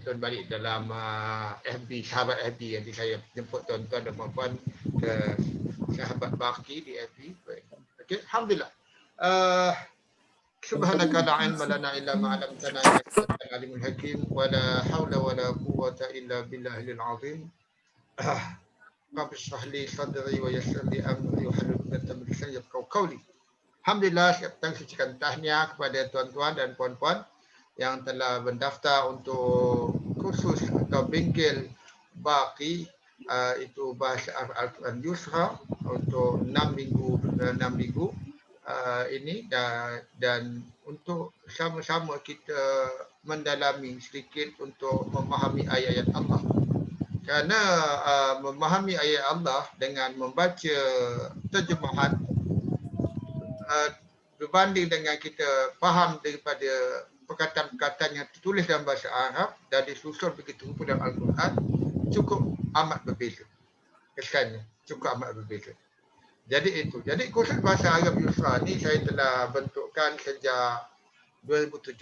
tonton balik dalam FB, sahabat FB. Nanti saya jemput tuan-tuan dan puan-puan ke sahabat Baki di FB. Okey, alhamdulillah. Subhanaka la ilma lana illa ma 'allamtana innaka antal alimul hakim wa la haula wa la quwwata illa billahil azim. Rabbi shrah li sadri wa yassir li amri wa hlul 'uqdatam min lisani yafqahu qawli. Alhamdulillah, saya petang sucikan tahniah kepada tuan-tuan dan puan-puan yang telah mendaftar untuk kursus atau bengkel Baqi, itu bahasa Al-Quran Yusra untuk 6 minggu ini, dan untuk sama-sama kita mendalami sedikit untuk memahami ayat-ayat Allah. Kerana memahami ayat Allah dengan membaca terjemahan berbanding dengan kita faham daripada perkataan-perkataan yang tertulis dalam bahasa Arab dan disusun begitu rupa dalam Al-Quran, cukup amat berbeza. Kesannya cukup amat berbeza. Jadi itu. Jadi kursus bahasa Arab Yusra ni saya telah bentukkan sejak 2017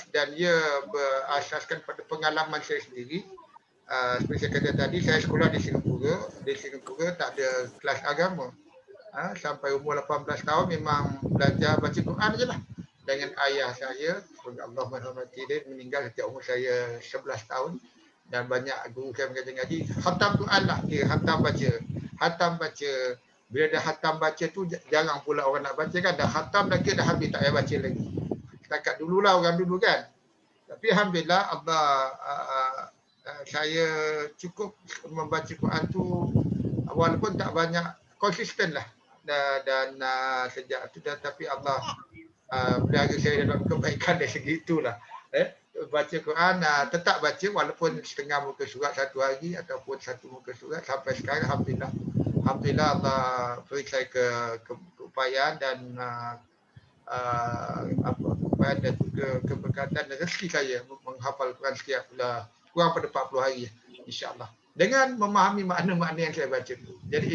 dan ia berasaskan pada pengalaman saya sendiri. Seperti saya kata tadi, saya sekolah di Singapura. Di Singapura tak ada kelas agama. Sampai umur 18 tahun memang belajar baca Quran je lah. Dengan ayah saya, semoga Allah merahmati dia, meninggal sejak umur saya 11 tahun. Dan banyak guru saya mengajar ngaji, khatam Quran lah, dia khatam baca. Khatam baca. Bila dah khatam baca tu, jarang pula orang nak baca kan. Dah khatam dah kira dah habis, tak payah baca lagi. Setakat dululah orang dulu kan. Tapi alhamdulillah Allah, saya cukup membaca Quran tu walaupun tak banyak, konsisten lah. Dan sejak itu, tapi Allah pelihara saya dalam kebaikan dari segi itulah. Baca Quran, tetap baca walaupun setengah muka surat satu hari ataupun satu muka surat sampai sekarang. Alhamdulillah Allah beri saya keupayaan dan keupayaan dan juga keberkatan dan rezeki saya menghafal Quran setiap kurang pada 40 hari insya-Allah. Dengan memahami makna-makna yang saya baca itu. Jadi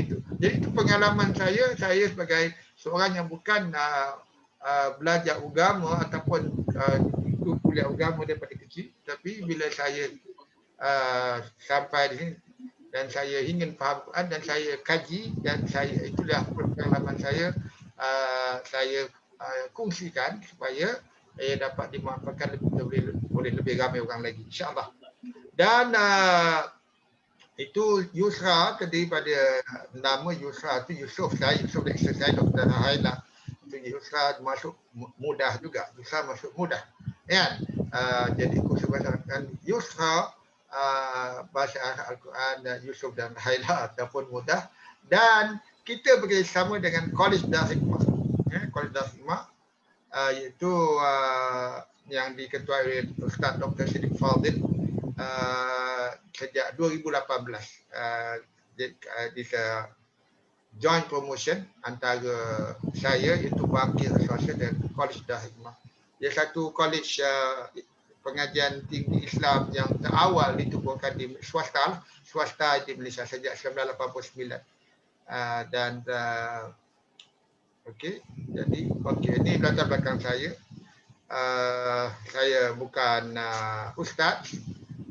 itu pengalaman saya sebagai seorang yang bukan belajar agama ataupun ikut kuliah agama daripada kecil, tapi bila saya sampai di sini dan saya ingin faham Quran dan saya kaji, dan itulah pengalaman saya kongsikan supaya dapat dimanfaatkan oleh lebih ramai orang lagi insya-Allah. Dan itu Yusra terdiri pada nama Yusra tu Yusuf dari isteri saya Dr. Haila. Itu Yusra masuk mudah juga. Yusra masuk mudah. Ya. Jadi kursus bahasa Yusra bahasa Al-Quran dan Yusuf dan Haila ataupun mudah, dan kita bekerjasama dengan College Darul Hikmah. College Darul Hikmah iaitu yang diketuai oleh Ustaz Dr. Siddiq Fadil sejak 2018. This joint promotion antara saya iaitu Baqi Association dan College Darul Hikmah. Dia satu college pengajian tinggi Islam yang terawal ditubuhkan di swasta di Malaysia sejak 1989. Dan jadi ini latar belakang saya. Saya bukan ustaz,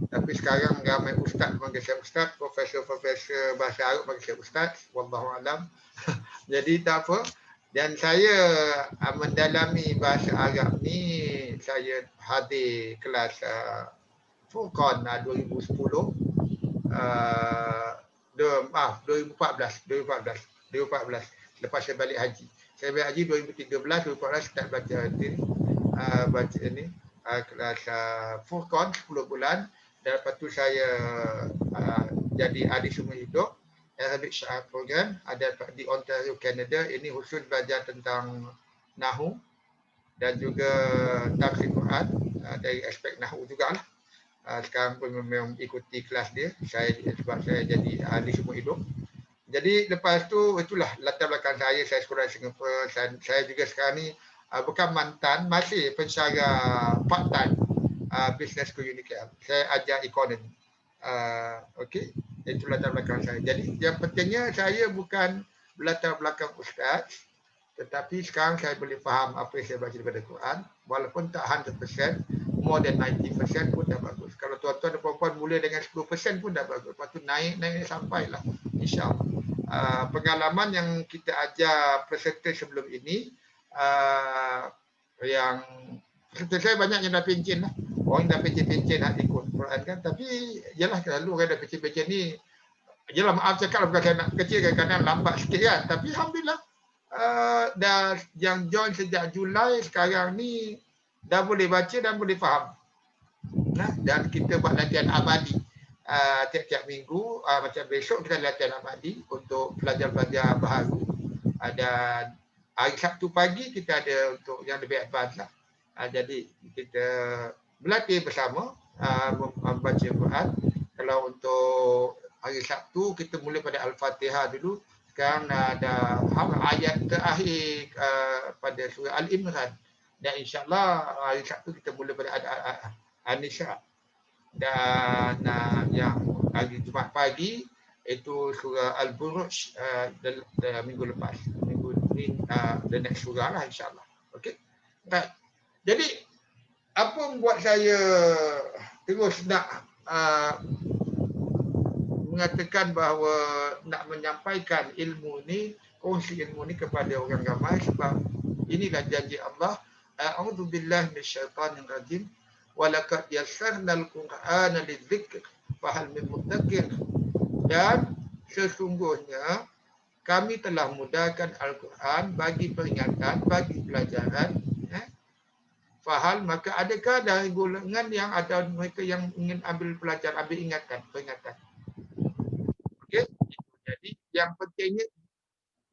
tapi sekarang ramai ustaz panggil saya ustaz, profesor bahasa Arab panggil saya ustaz, wallahu alam. Jadi tak apa. Dan saya mendalami bahasa Arab ni, saya hadir kelas Furqan 2010, 2014 lepas saya balik haji. Saya balik haji 2013, 2014 start baca ini kelas Furqan 10 bulan, dan lepas tu saya jadi ahli sumber hidup Arabic Syaar Program ada di Ontario, Canada. Ini khusus belajar tentang Nahu dan juga tafsir Quran dari aspek Nahu jugalah. Sekarang pun memang ikuti kelas dia sebab saya jadi ahli sumber hidup. Jadi lepas tu itulah latar belakang saya sekolah di Singapura, dan saya juga sekarang ni bukan mantan, masih pensyarah part-time Business School UniKL. Saya ajar ekonomi. Itu latar belakang saya. Jadi yang pentingnya saya bukan latar belakang ustaz, tetapi sekarang saya boleh faham apa yang saya baca daripada Quran, walaupun tak 100%, more than 90% pun dah bagus. Kalau tuan-tuan dan puan-puan mula dengan 10% pun dah bagus. Lepas tu naik sampailah, insyaAllah. Pengalaman yang kita ajar peserta sebelum ini, yang peserta saya banyak yang dah pencen lah. Orang dah pencen-pencen nak ikut Quran kan. Tapi yalah, selalu orang dah pencen-pencen ni, yalah maaf cakap bukan saya nak kecil, kadang-kadang lambat sikit kan. Tapi Alhamdulillah, dah yang join sejak Julai sekarang ni dah boleh baca dan boleh faham. Dan kita buat latihan abadi tiap-tiap minggu. Macam besok kita latihan abadi untuk pelajar-pelajar baharu. Dan hari Sabtu pagi kita ada untuk yang lebih advance lah. Jadi kita berlatih bersama membaca Quran. Kalau untuk hari Sabtu kita mula pada Al-Fatihah dulu. Sekarang ada ayat terakhir pada surah Al-Imran. Dan insyaAllah hari Sabtu kita mula pada An-Nisa. Dan yang hari Jumaat pagi itu surah Al-Buruj minggu lepas. Minggu ni the next surah lah insyaAllah. Okay. Right. Jadi apa membuat saya terus nak mengatakan bahawa nak menyampaikan ilmu ni, kongsi ilmu ni kepada orang ramai, sebab inilah janji Allah. A'udzu billahi minasyaitonir rajim. Wa laqad yassarnal Qur'ana lidzikr fahal min mudzakir. Dan sesungguhnya kami telah mudahkan Al-Quran bagi peringatan, bagi pelajaran. Fahal, maka adakah dari golongan yang ada mereka yang ingin ambil pelajaran, ambil ingatan, peringatan. Okey, jadi yang pentingnya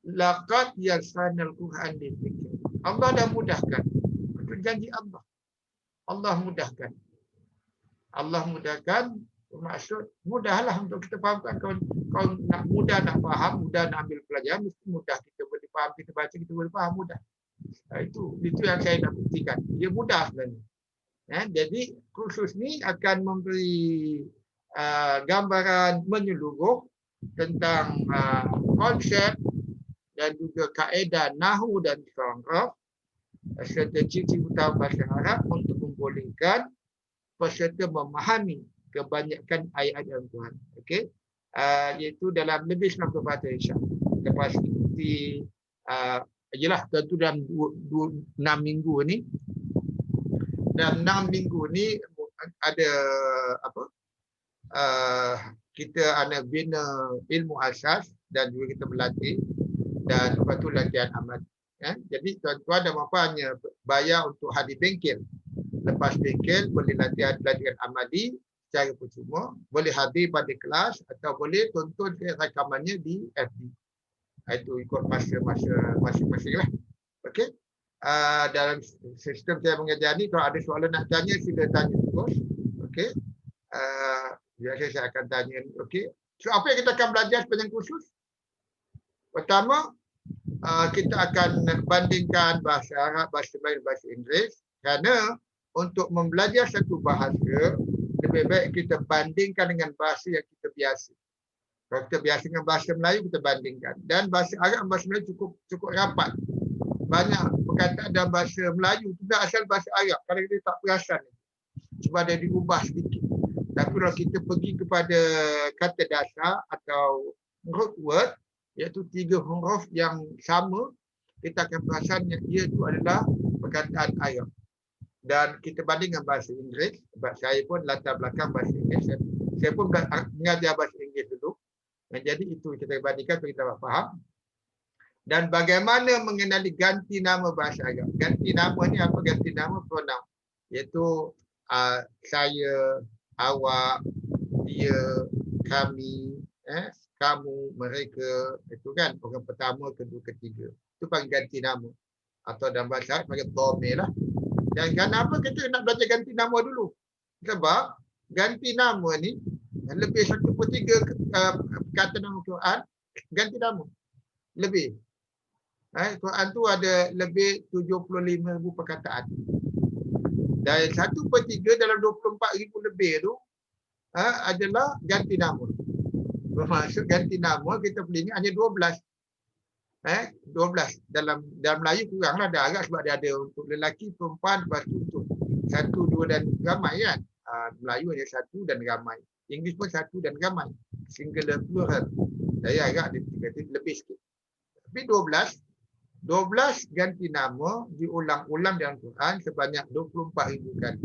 laqad yassarnal Qur'ana lidzikr. Allah dah mudahkan. Itu janji Allah. Allah mudahkan. Allah mudahkan, maksud mudahlah untuk kita fahamkan. Kalau nak mudah nak faham, mudah nak ambil pelajaran, mesti mudah kita boleh faham, kita baca, kita boleh faham mudah. Itu yang saya nak buktikan. Dia mudah sebenarnya. Jadi kursus ni akan memberi gambaran menyeluruh tentang konsep dan juga kaedah nahwu dan saraf serta ciri utama bahasa Arab untuk membolehkan peserta memahami kebanyakan ayat-ayat Al-Quran. Okey. Iaitu dalam lebih 90 bahasa insya-Allah. Lepas ikuti jelah tentu dalam 6 minggu ni. Dalam 6 minggu ni ada apa? Kita ada bina ilmu asas dan juga kita berlatih, dan lepas tu latihan amal. Jadi tuan-tuan dan puan hanya bayar untuk hadir bengkel. Lepas bengkel boleh latihan amali secara percuma, boleh hadir pada kelas atau boleh tonton rakamannya di FB. Itu ikut masa-masa masing-masing lah. Okey. Dalam sistem saya mengajar ni, kalau ada soalan nak tanya, sila tanya terus. Okey. Biasa saya akan tanya. Okey. So apa yang kita akan belajar sepanjang kursus? Pertama, kita akan bandingkan bahasa Arab, bahasa Melayu, bahasa Inggeris. Kerana untuk membelajar satu bahasa, lebih baik kita bandingkan dengan bahasa yang kita biasa. Kalau kita biasa dengan bahasa Melayu, kita bandingkan. Dan bahasa Arab dan bahasa Melayu cukup rapat. Banyak perkataan dalam bahasa Melayu tidak asal bahasa Arab. Kalau kita tak perasan, cuma ada diubah sedikit. Tapi kalau kita pergi kepada kata dasar atau root word, iaitu 3 huruf yang sama, kita akan perasan yang ia itu adalah perkataan Arab. Dan kita banding dengan bahasa Inggeris, sebab saya pun latar belakang bahasa Inggeris. Saya pun mengajar bahasa Inggeris dulu. Dan jadi itu kita bandingkan supaya kita faham. Dan bagaimana mengenali ganti nama bahasa Arab. Ganti nama ni apa? Ganti nama pronoun. Iaitu saya, awak, dia, kami, kamu, mereka. Itu kan orang pertama, kedua, ketiga. Itu panggil ganti nama. Atau dalam bahasa Arab panggil dhamir lah. Dan kenapa kita nak belajar ganti nama dulu? Sebab ganti nama ni lebih 1/3 kata nama Quran ganti nama. Lebih. Quran tu ada lebih 75,000 perkataan. Dan 1/3 dalam 24,000 lebih tu adalah ganti nama. Bermaksud ganti nama kita boleh ingat hanya 12. 12 dalam Melayu kuranglah, dah agak sebab dia ada untuk lelaki, perempuan, lepas tu untuk satu, dua dan ramai kan. Melayu hanya satu dan ramai. English pun satu dan ramai. Singular plural. Saya agak lebih sikit. Tapi 12 ganti nama diulang-ulang dalam Quran sebanyak 24,000 kali.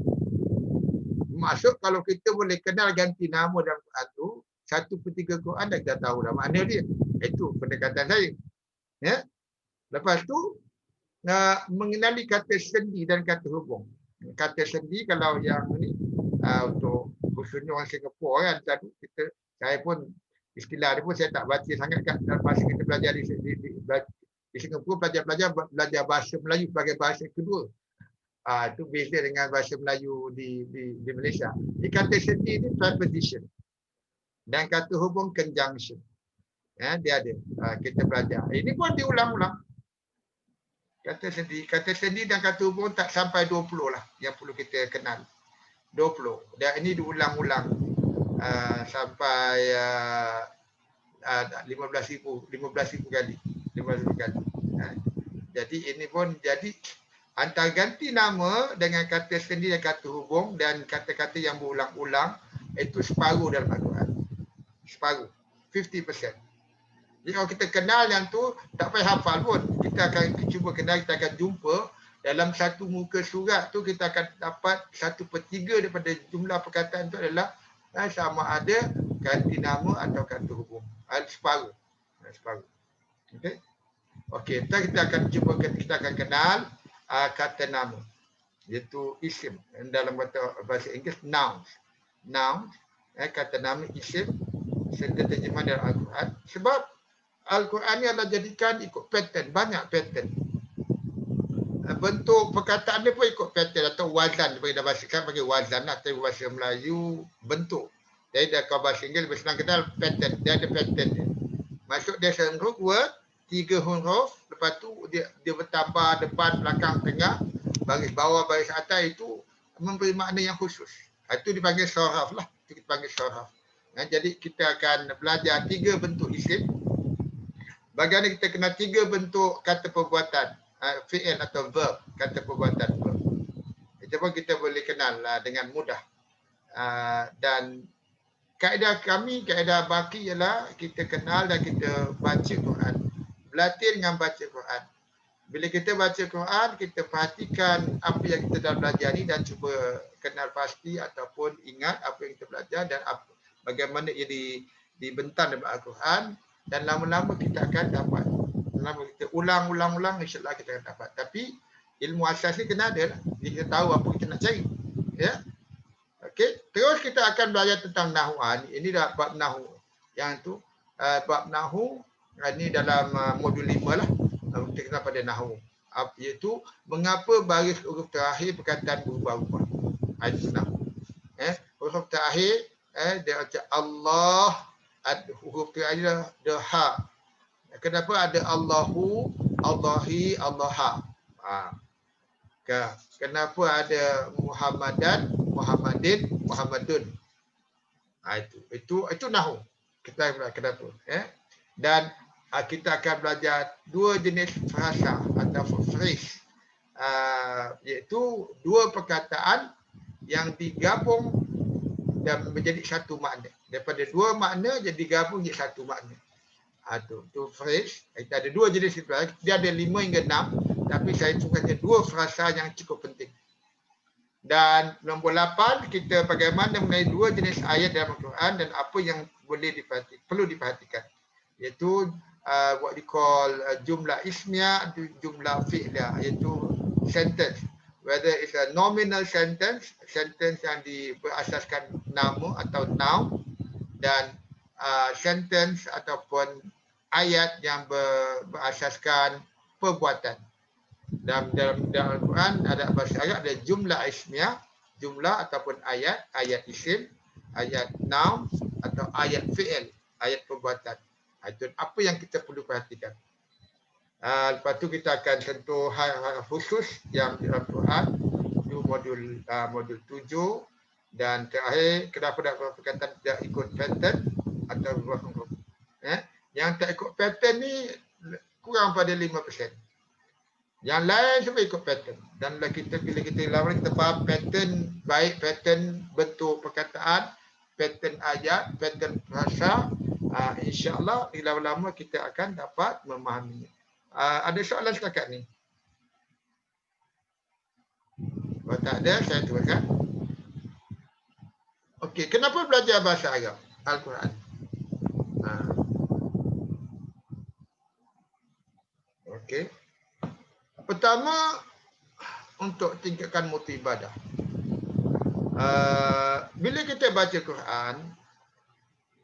Maksud kalau kita boleh kenal ganti nama dalam Quran tu, 1/3 Quran dah kita tahu dah makna dia. Itu pendekatan saya. Ya. Lepas tu mengenali kata sendi dan kata hubung. Kata sendi kalau yang ni untuk khususnya orang Singapura kan, saya pun istilah dia pun saya tak baca sangat kat dalam bahasa kita belajar di Singapura, belajar bahasa Melayu sebagai bahasa kedua. Itu beza dengan bahasa Melayu di Malaysia. Di kata sendi ni preposition dan kata hubung conjunction. Dia ada. Kita belajar. Ini pun diulang-ulang. Kata sendi dan kata hubung tak sampai 20 lah yang perlu kita kenal. 20. Dan ini diulang-ulang sampai 15,000 kali. 15,000 kali. Jadi ini pun jadi antara ganti nama dengan kata sendi dan kata hubung dan kata-kata yang berulang-ulang itu separuh dalam Al-Quran. Separuh. 50%. Jadi kalau kita kenal yang tu, tak payah hafal pun. Kita akan cuba kenal, kita akan jumpa dalam satu muka surat tu kita akan dapat 1/3 daripada jumlah perkataan tu adalah sama ada ganti nama atau kata hubung. Separuh. Okey. Okey, kita akan cuba kita akan kenal kata nama. Iaitu isim. Dalam bahasa Inggeris nouns. Nouns, kata nama isim serta terjemahan dalam Al-Quran. Sebab Al-Quran ni adalah jadikan ikut pattern, banyak pattern. Bentuk perkataan dia pun ikut pattern atau wazan. Dia bagi wazan lah, tapi bahasa Melayu bentuk. Jadi kalau bahasa Inggeris lebih senang kenal pattern. Dia ada pattern dia. Maksud dia huruf word, 3 huruf, lepas tu dia bertambah depan, belakang, tengah, baris bawah, baris atas itu memberi makna yang khusus. Itu dipanggil syaraf lah. Itu kita panggil syaraf. Jadi kita akan belajar 3 bentuk isim. Bagaimana kita kenal 3 bentuk kata perbuatan, fi'il atau verb, kata perbuatan verb. Itu pun kita boleh kenal dengan mudah. Dan kaedah baki ialah kita kenal dan kita baca Quran. Berlatih dengan baca Quran. Bila kita baca Quran, kita perhatikan apa yang kita dah belajar ni dan cuba kenal pasti ataupun ingat apa yang kita belajar dan bagaimana ia dibentang dalam Al-Quran. Dan lama-lama kita akan dapat. Lama kita ulang, insya-Allah kita akan dapat. Tapi ilmu asas ni kena ada lah. Jadi kita tahu apa kita nak cari. Ya. Okey, terus kita akan belajar tentang nahwu. Ini dah bab nahwu. Yang tu bab nahwu ini dalam modul 5 lah. Kita kenal pada nahwu. Iaitu mengapa baris huruf terakhir perkataan berubah-ubah. Itu nahwu. Huruf terakhir dia macam Allah, huruf terakhir dia ha. Kenapa ada Allahu, Allahi, Allaha? Kenapa ada Muhammadan, Muhammadin, Muhammadun? Itu nahwu. Kita kenapa? Dan kita akan belajar 2 jenis frasa atau phrase. Iaitu 2 perkataan yang digabung dan menjadi satu makna. Daripada 2 makna jadi gabung jadi satu makna. Itu phrase. Kita ada 2 jenis itu. Dia ada 5 hingga 6. Tapi saya cuma hanya 2 frasa yang cukup penting. Dan nombor 8, kita bagaimana mengenai 2 jenis ayat dalam Al-Quran dan apa yang perlu diperhatikan. Iaitu what we call jumlah ismiyah, jumlah fi'liyah. Iaitu sentence. Whether it's a nominal sentence yang berasaskan nama atau noun, dan sentence ataupun ayat yang berasaskan perbuatan. Dalam Al-Quran ada bahasa Arab ada jumlah ismiyah, jumlah ataupun ayat isim, ayat noun atau ayat fi'il, ayat perbuatan. Itu apa yang kita perlu perhatikan. Lepas tu kita akan sentuh hal-hal khusus yang di Al-Quran, modul 7, dan terakhir kenapa perkataan tidak ikut pattern atau huruf. Yang tak ikut pattern ni kurang pada 5%. Yang lain semua ikut pattern. Dan bila kita lama kita faham pattern, baik pattern bentuk perkataan, pattern ayat, pattern bahasa, insya-Allah lama-lama kita akan dapat memahaminya. Ada soalan setakat ni? Kalau tak ada, saya teruskan. Okey, kenapa belajar bahasa Arab? Al-Quran. Okey. Pertama, untuk tingkatkan mutu ibadah. Bila kita baca Quran,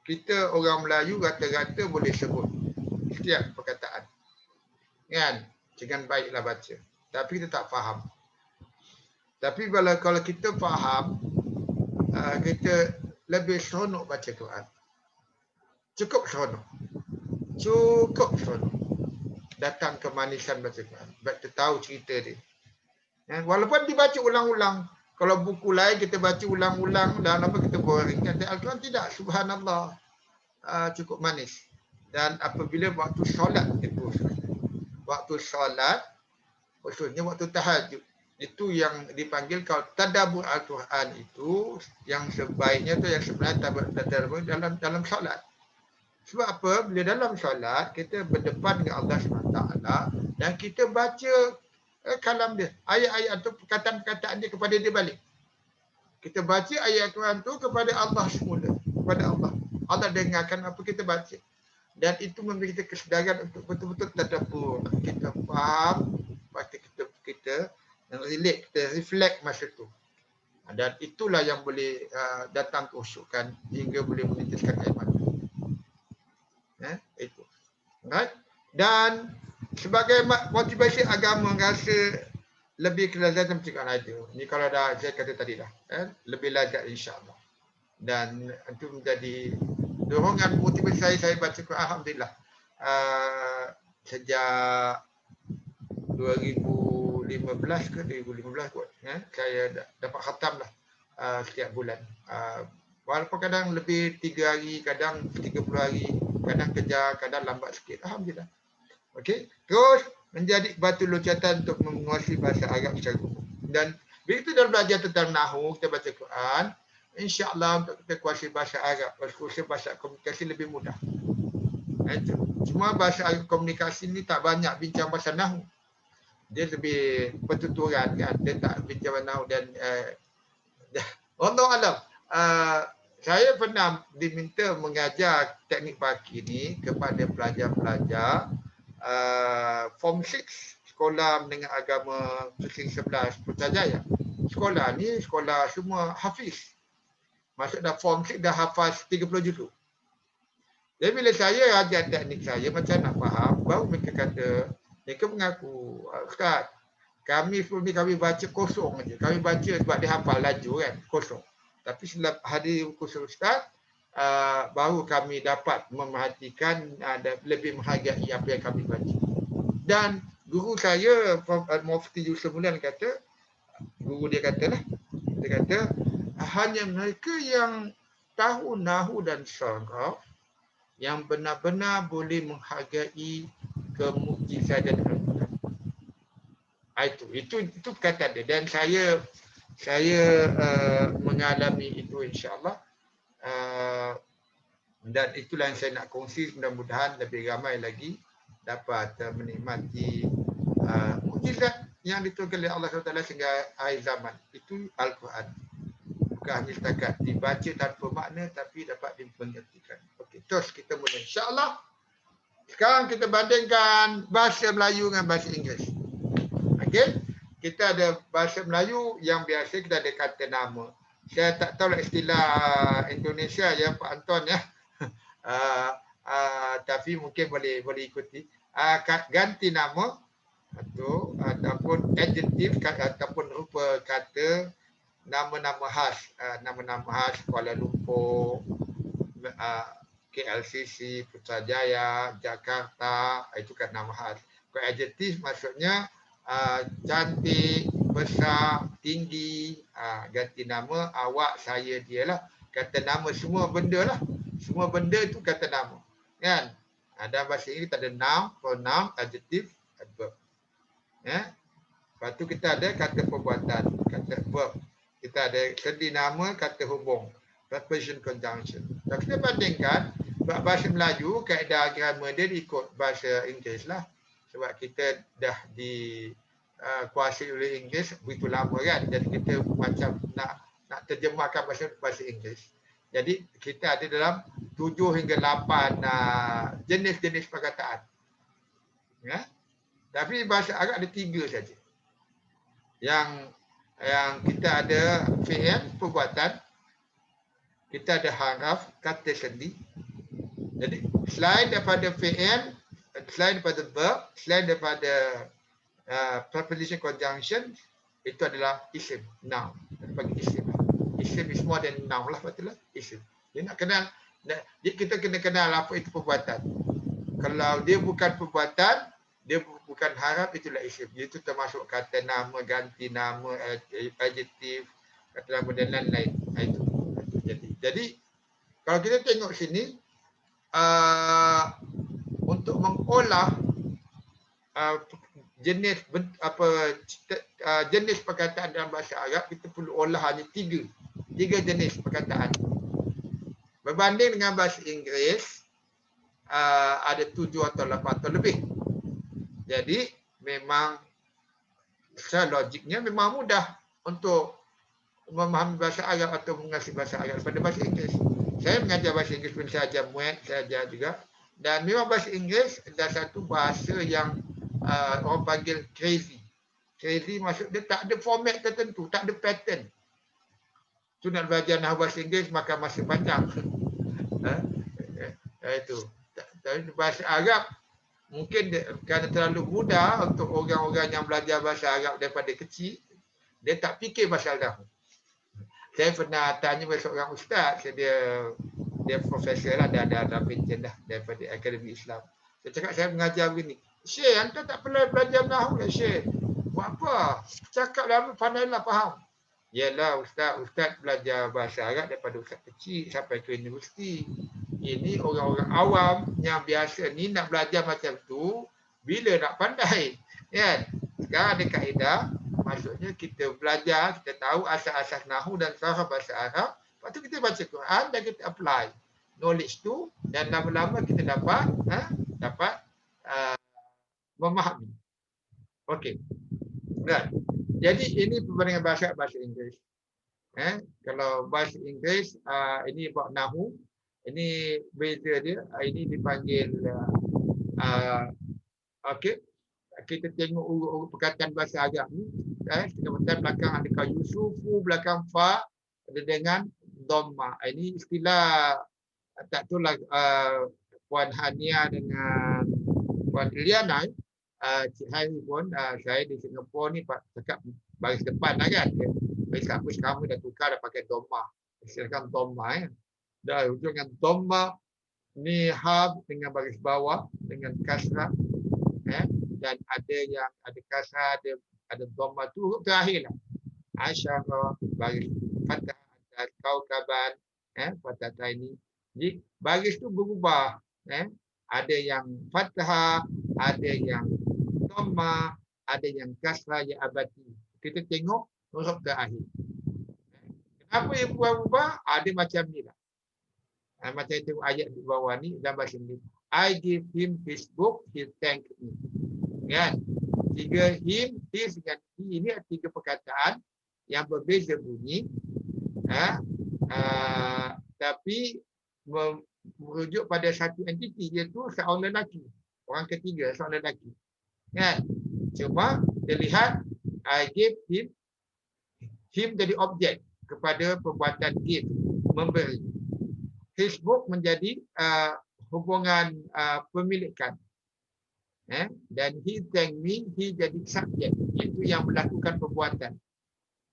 kita orang Melayu rata-rata boleh sebut setiap perkataan. Kan? Dengan baiklah baca. Tapi kita tak faham. Tapi kalau kita faham, kita lebih seronok baca Quran. Cukup seronok. Cukup seronok. Datang kemanisan baca Quran. Sebab kita tahu cerita dia. Walaupun dibaca ulang-ulang. Kalau buku lain kita baca ulang-ulang dan apa kita boring. Kata Al-Quran tidak. Subhanallah. Cukup manis. Dan apabila waktu solat itu. Waktu solat. Khususnya waktu tahajud. Itu yang dipanggil kalau tadabbur Al-Quran itu. Yang sebaiknya tu yang sebenarnya tadabbur dalam solat. Sebab apa? Bila dalam solat, kita berdepan dengan Allah SWT dan kita baca kalam dia. Ayat-ayat tu, perkataan-perkataan dia kepada dia balik. Kita baca ayat Quran tu kepada Allah semula. Kepada Allah. Allah dengarkan apa kita baca. Dan itu memberi kita kesedaran untuk betul-betul tadabbur. Kita faham, pasti kita relate, kita reflect masa tu. Dan itulah yang boleh datang kehusukan hingga boleh menitiskan air mata. Itu. Right? Dan sebagai motivasi agama rasa lebih kelazatan mencegah ada. Ni kalau dah saya kata tadi dah. Lebih lazat insya-Allah. Dan itu menjadi dorongan motivasi saya baca Quran. Alhamdulillah. Sejak 2015 ke 2015 kot. Saya dapat khatam lah setiap bulan. Walaupun kadang lebih 3 hari, kadang 30 hari. Kadang kejar, kadang lambat sikit. Alhamdulillah. Okey. Terus menjadi batu loncatan untuk menguasai bahasa Arab secara umum. Dan bila kita dah belajar tentang Nahu, kita baca Quran, insya-Allah untuk kita kuasai bahasa Arab, kuasai bahasa komunikasi lebih mudah. Itu. Cuma bahasa Arab komunikasi ni tak banyak bincang bahasa Nahu. Dia lebih pertuturan kan. Dia tak bincang Nahu dan Allah alam. Saya pernah diminta mengajar teknik paki ni kepada pelajar-pelajar Form 6 Sekolah Menengah Agama Pusing 11 Putrajaya. Sekolah ni sekolah semua hafiz. Masuk dah Form 6 dah hafaz 30 juzuk. Jadi bila saya ajar teknik saya macam nak faham, baru mereka kata, mereka mengaku, Ustaz, kami sebelum ni kami baca kosong aja. Kami baca sebab dia hafal laju kan, kosong. Tapi setelah hadir kursus Ustaz, baru kami dapat memerhatikan dan lebih menghargai apa yang kami baca. Dan guru saya, Mufti Yusuf Mulan kata, guru dia katalah, dia kata, hanya mereka yang tahu Nahu dan Saraf yang benar-benar boleh menghargai kemukjizatan Al-Quran. Itu perkataan dia. Dan saya mengalami itu insya-Allah. Dan itulah yang saya nak kongsi, mudah-mudahan lebih ramai lagi dapat menikmati mukjizat yang diturunkan oleh Allah SWT sehingga akhir zaman. Itu Al-Quran. Bukan hanya setakat dibaca tanpa makna tapi dapat dimengertikan. Okey, terus kita mula insya-Allah. Sekarang kita bandingkan bahasa Melayu dengan bahasa Inggeris. Okey. Kita ada bahasa Melayu yang biasa kita ada kata nama. Saya tak tahu lah istilah Indonesia ya Pak Anton ya. Tapi mungkin boleh ikuti. Ganti nama atau ataupun adjektif ataupun rupa kata, nama-nama khas. Nama-nama khas Kuala Lumpur, KLCC, Putrajaya, Jakarta, itu kan nama khas. Kalau adjektif maksudnya cantik, besar, tinggi, ganti nama, awak, saya, dia lah. Kata nama semua benda lah. Semua benda itu kata nama. Kan? Dalam bahasa Inggeris ada noun, pronoun, adjective, adverb. Ya. Lepas tu kita ada kata perbuatan, kata verb. Kita ada sendi nama, kata hubung, preposition conjunction. Kalau kita bandingkan, bahasa Melayu, kaedah grammar dia ikut bahasa Inggeris lah. Sebab kita dah dikuasai oleh Inggeris begitu lama kan. Jadi kita macam nak terjemahkan bahasa Inggeris. Jadi kita ada dalam 7 hingga 8 jenis-jenis perkataan. Ya? Tapi bahasa Arab ada 3 saja. Yang kita ada fi'il, perbuatan, kita ada haraf, kata sendi. Jadi selain daripada fi'il, selain daripada verb, selain daripada preposition conjunction, itu adalah isim, noun. Bagi isim. Isim is more than noun lah, betul lah. Isim. Dia nak kenal, kita kena kenal apa itu perbuatan. Kalau dia bukan perbuatan, dia bukan harap, itulah isim. Itu termasuk kata nama, ganti nama, adjektif, kata nama dan lain-lain. Itu. Jadi kalau kita tengok sini, untuk mengolah jenis jenis perkataan dalam bahasa Arab, kita perlu olah hanya 3 jenis perkataan. Berbanding dengan bahasa Inggeris, ada 7 atau 8 atau lebih. Jadi memang secara logiknya memang mudah untuk memahami bahasa Arab atau menguasai bahasa Arab daripada bahasa Inggeris. Saya mengajar bahasa Inggeris pun saya ajar muat, saya ajar juga. Dan memang bahasa Inggeris adalah satu bahasa yang orang panggil crazy. Crazy maksud dia tak ada format tertentu, tak ada pattern. Tu nak belajar nahwu bahasa Inggeris makan masa panjang. Itu. Tapi bahasa Arab mungkin kerana terlalu mudah untuk orang-orang yang belajar bahasa Arab daripada kecil, dia tak fikir pasal nahwu. Saya pernah tanya kepada seorang ustaz, dia profesor lah, dah pension dah daripada Akademi Islam. Saya cakap saya mengajar begini, Syekh, anda tak pernah belajar nahwu lah Syekh. Buat apa? Cakap lama, pandailah faham. Yalah ustaz belajar bahasa Arab daripada ustaz kecil sampai ke universiti. Ini orang-orang awam yang biasa ni nak belajar macam tu, bila nak pandai. Kan? Sekarang ada kaedah, maksudnya kita belajar, kita tahu asas-asas nahwu dan saraf bahasa Arab, lepas tu kita baca Quran dan kita apply knowledge tu, dan lama-lama kita dapat memahami. Okey. Right. Jadi ini perbandingan bahasa Inggeris. Kalau bahasa Inggeris, ini buat nahwu. Ini beza dia, ini dipanggil okey. Kita tengok urut-urut perkataan bahasa Arab ni, sebentar belakang ada kau Yusufu, belakang fa ada dengan dhamma. Ini istilah tak tahulah Puan Hania dengan Puan Iliana, Cik Hai pun, saya di Singapura ni cakap baris depan lah kan. Baris kampus kamu dah tukar, dah pakai dhamma. Silakan dhamma dah hujung dengan dhamma, ni hab dengan baris bawah dengan kasrah, dan ada yang ada kasrah, ada dhamma tu huruf terakhir lah. Asyara, baris fathah, kaukaban, fathah ini. Jadi baris tu berubah, ada yang fathah, ada yang dhamma, ada yang kasrah yang abadi. Kita tengok huruf terakhir. Kenapa yang berubah? Ada macam ni lah. Macam itu ayat di bawah ni dalam bahasa Inggeris. I give him his book, he thank me. Kan? 3 him, his dengan he, ini ada 3 perkataan yang berbeza bunyi. Tapi merujuk pada satu entiti, iaitu seorang lelaki. Orang ketiga, seorang lelaki. Kan? Cuma dia lihat I give him jadi objek kepada perbuatan give, memberi. His book menjadi hubungan pemilikan. Dan he thank me, he jadi subjek, iaitu yang melakukan perbuatan.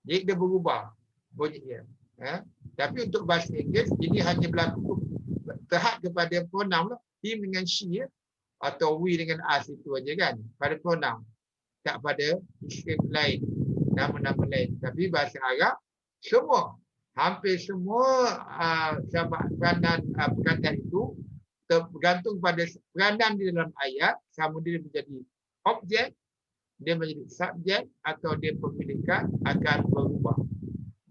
Jadi dia berubah bunyinya. Tapi untuk bahasa Inggeris, ini hanya berlaku terhad kepada pronoun lah. Him dengan she, atau we dengan us, itu aja kan, pada pronoun. Tak pada isim lain, nama-nama lain. Tapi bahasa Arab, hampir semua peranan perkataan itu tergantung pada peranan di dalam ayat, sama dia menjadi objek dia menjadi subjek atau dia pemilikan akan berubah.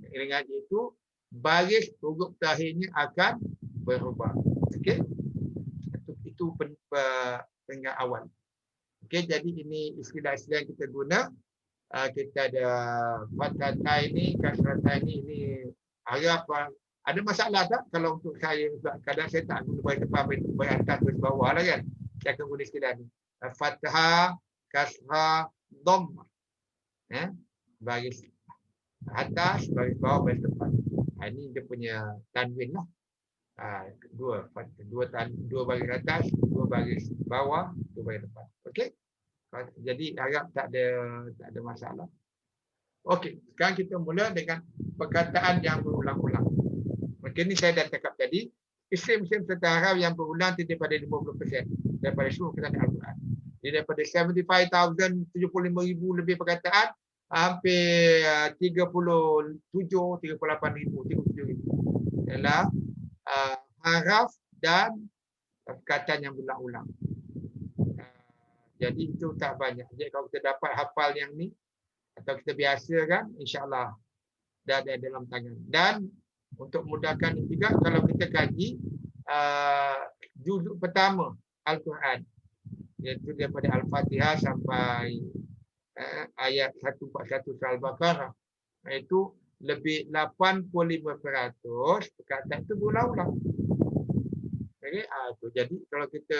Dengan itu, baris huruf terakhirnya akan berubah. Okey? Itu pengingat awal. Okey, jadi ini istilah-istilah yang kita guna. Kita ada fathah ini, kasrah ini harap ada masalah tak kalau untuk saya? Kadang saya tak guna baris depan, baris atas, baris bawah lah kan. Saya akan guna istilah ni. Fathah, kasrah, dhammah. Baris atas, baris bawah, baris depan. Ini dia punya tanwin lah. Dua baris atas, dua baris bawah, dua baris depan. Okey? Jadi harap tak ada masalah. Okey, sekarang kita mula dengan perkataan yang berulang-ulang. Mungkin ni saya dah cakap tadi, isim-isim serta haraf yang berulang daripada 50% daripada seluruh perkataan Al-Quran. Jadi daripada 75,000 lebih perkataan, hampir 37,000 adalah haraf dan perkataan yang berulang-ulang. Jadi itu tak banyak. Jadi kalau kita dapat hafal yang ni atau kita biasa kan, insya-Allah dah ada dalam tangan. Dan untuk mudahkan ini juga, kalau kita kaji juzuk pertama Al-Quran, iaitu daripada Al-Fatihah sampai ayat 141 surah Al-Baqarah, iaitu lebih 85% perkataan itu berulang-ulang. Okay? Jadi kalau kita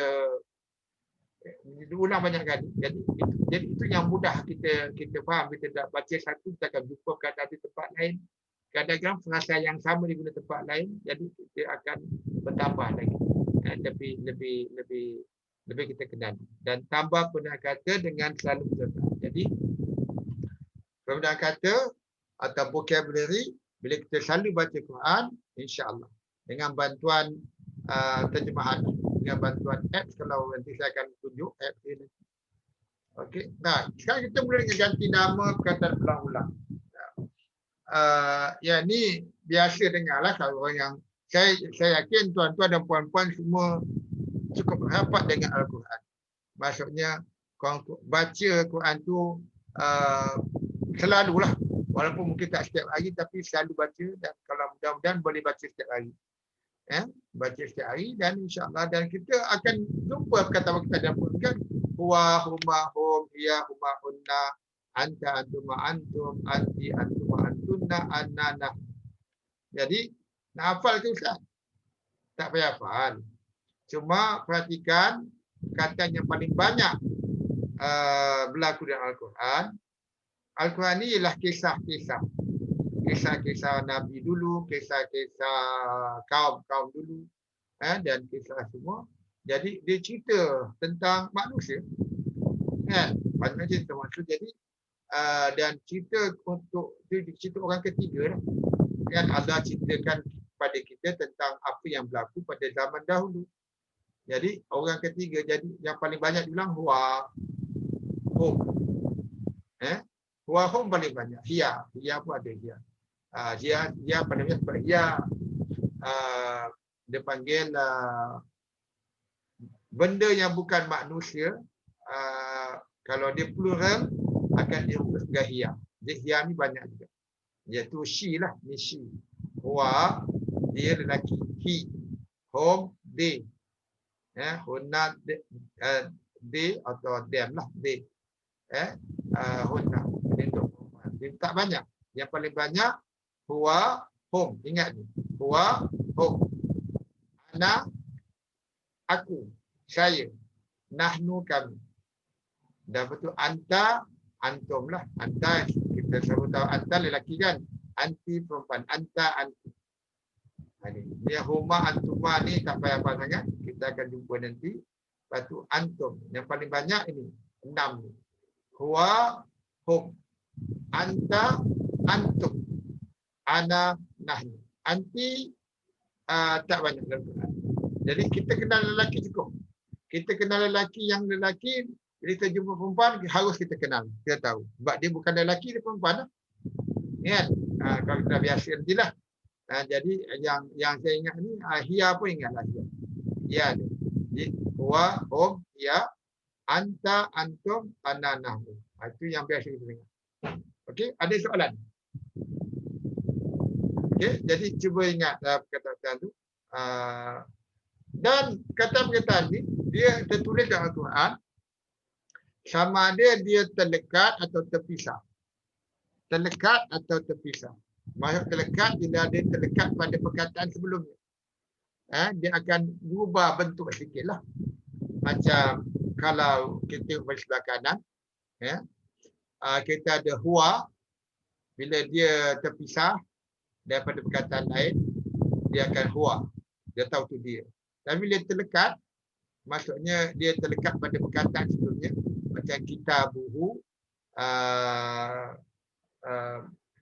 ulang banyak kali, jadi itu yang mudah kita faham. Kita dah baca satu, kita akan jumpa perkataan di tempat lain. Kadang-kadang frasa yang sama diguna tempat lain, jadi kita akan bertambah lagi. Tapi lebih kita kenal. Dan tambah penggunaan kata dengan selalu serta. Jadi penggunaan kata atau vocabulary bila kita selalu baca Quran, insya-Allah dengan bantuan terjemahan, dengan bantuan apps, kalau nanti saya akan tunjuk apps ini. Okey. Nah, sekarang kita mula dengan ganti nama perkataan berulang-ulang. Ya ni biasa dengarlah kalau orang yang saya yakin tuan-tuan dan puan-puan semua cukup rapat dengan Al-Quran. Maksudnya baca Quran tu selalulah, walaupun mungkin tak setiap hari tapi selalu baca, dan kalau mudah-mudahan boleh baca setiap hari. Baca setiap hari, dan insya-Allah dan kita akan jumpa perkataan-perkataan kan, huwa, huma, hum, hiya, huma, hunna, anta, antuma, antum, anti, antuma, antunna, anna. Jadi nak hafal ke Ustaz? Tak payah hafal. Cuma perhatikan perkataan yang paling banyak berlaku dalam Al-Quran. Al-Quran ni ialah kisah-kisah. Kisah-kisah Nabi dulu, kisah-kisah kaum-kaum dulu, dan kisah semua. Jadi dia cerita tentang manusia. Banyak cerita manusia. Jadi dan cerita untuk cerita orang ketiga lah. Kan Allah ceritakan kepada kita tentang apa yang berlaku pada zaman dahulu. Jadi orang ketiga, jadi yang paling banyak diulang huwa, hum. Huwa, hum paling banyak. Hiya pun ada hiya. Hiya pada dia sebab hiya dia panggil benda yang bukan manusia, kalau dia plural akan dirumus dengan hiya. Jadi hiya ni banyak juga. Iaitu she lah, ni she. Huwa dia lelaki, he. Hum they. Hunna they atau them lah, they. Hunna untuk perempuan. Dia tak banyak. Yang paling banyak huwa, hum. Ingat ni. Huwa, hum. Ana, aku, saya. Nahnu, kami. Dan betul anta, antum lah. Anta, kita selalu tahu anta lelaki kan. Anti perempuan. Anta, anti. Dia huma, antuma ni tak payah apa sangat. Kita akan jumpa nanti. Lepas tu antum. Yang paling banyak ini. 6 ni. Huwa, hum. Anta, antum. Ana, nahnu. Anti tak banyak dalam Quran. Jadi kita kenal lelaki cukup. Kita kenal lelaki yang lelaki, bila kita jumpa perempuan harus kita kenal. Kita tahu. Sebab dia bukan lelaki, dia perempuan lah. Kan? Kalau kita biasa nantilah. Jadi yang saya ingat ni, hiya pun ingatlah hiya. Hiya dia. Jadi huwa, hum, hiya, anta, antum, ana, nahnu. Itu yang biasa kita dengar. Okey, ada soalan? Okey, jadi cuba ingat perkataan tu. Dan kata-perkataan ni dia tertulis dalam Al-Quran sama ada dia terlekat atau terpisah. Terlekat atau terpisah. Maksud terlekat bila dia terlekat pada perkataan sebelumnya. Dia akan berubah bentuk sikitlah. Macam kalau kita tengok pada sebelah kanan, kita ada huwa. Bila dia terpisah daripada perkataan lain, dia akan huwa. Dia tahu tu dia. Dan bila terlekat, maksudnya dia terlekat pada perkataan sebelumnya. Macam kitabuhu,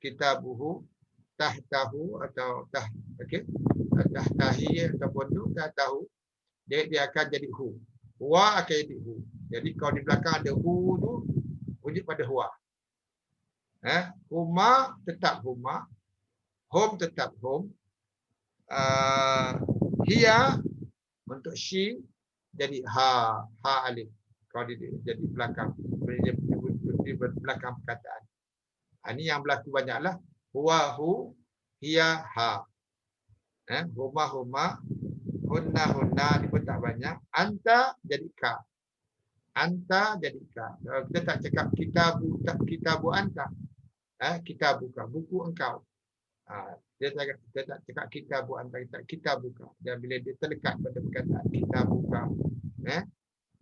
kitabuhu, tahtahu atau tahtahi ataupun tu, tahtahu. Dia akan jadi hu. Huwa akan jadi hu. Jadi kalau di belakang ada hu tu, wujud pada huwa. Huma tetap huma. Hum tetap hum. Hiya untuk she jadi ha alif. Kalau dia jadi belakang, di belakang perkataan. Ini yang berlaku banyaklah. Huwa hu, hiya ha. Huma huma, hunna ni pun tak banyak. Anta jadi ka. Anta jadi ka. Kita tak cakap kitabu anta. Kita buka buku engkau. Dia tak cakap kita buat anta, kita buka. Dan bila dia terlekat pada perkataan kita buka,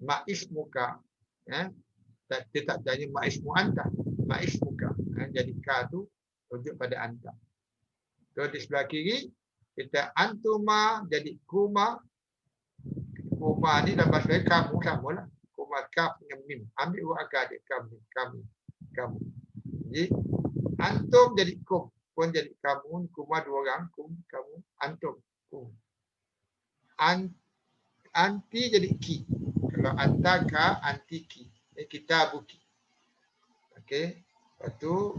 ma'is muka, dia tak tanya ma'is mu anta, ma'is muka. Jadi ka tu rujuk pada anta. So di sebelah kiri kita antuma jadi kuma. Kuma ni dalam bahasa kamu samalah. Kuma kaf dengan mim. Ambil huruf akar dia kami. Jadi antum jadi kum. Pun jadi kamu, kuma dua orang, kum, kamu, antum, kum. Anti jadi ki. Kalau anta ka, anti ki. Kita buki. Okey. Lepas tu,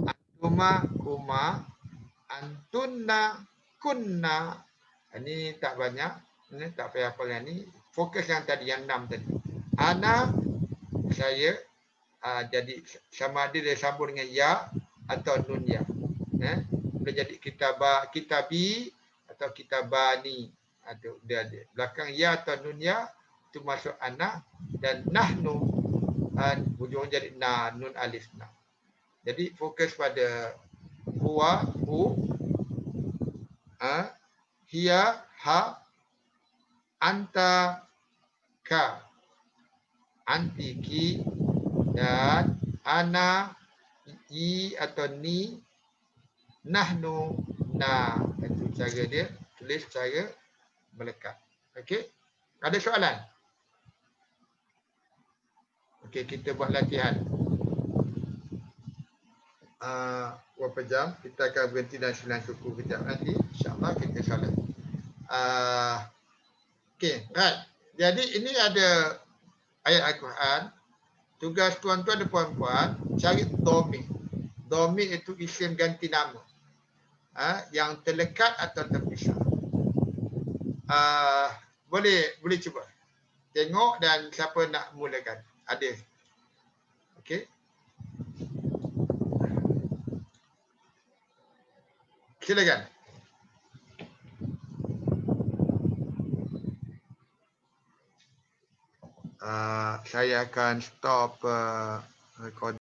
antuma, kuma, antunna, kunna. Ini tak banyak. Ini tak payah apa yang ni. Fokus yang tadi, yang 6 tadi. Ana, saya, jadi sama ada dia sambung dengan ya atau nun ya. Boleh jadi kitabi atau kitabani. Dia belakang ya atau nun ya itu masuk ana dan nahnu hujung jadi na, nun alif na. Jadi fokus pada huwa, hu, hiya, ha, anta, ka, anti, ki, dan ana, i atau ni, nahnu, na. Itu cara dia tulis cara melekat. Okey. Ada soalan? Okey, kita buat latihan. Berapa jam? Kita akan berhenti dan 9 suku kejap nanti. InsyaAllah kita solat. Okey, right. Jadi ini ada ayat Al-Quran. Tugas tuan-tuan dan puan-puan cari dhamir. Dhamir itu isim ganti nama. Yang terlekat atau terpisah. Boleh cuba. Tengok dan siapa nak mulakan. Ada. Okey. Silakan. Saya akan stop recording.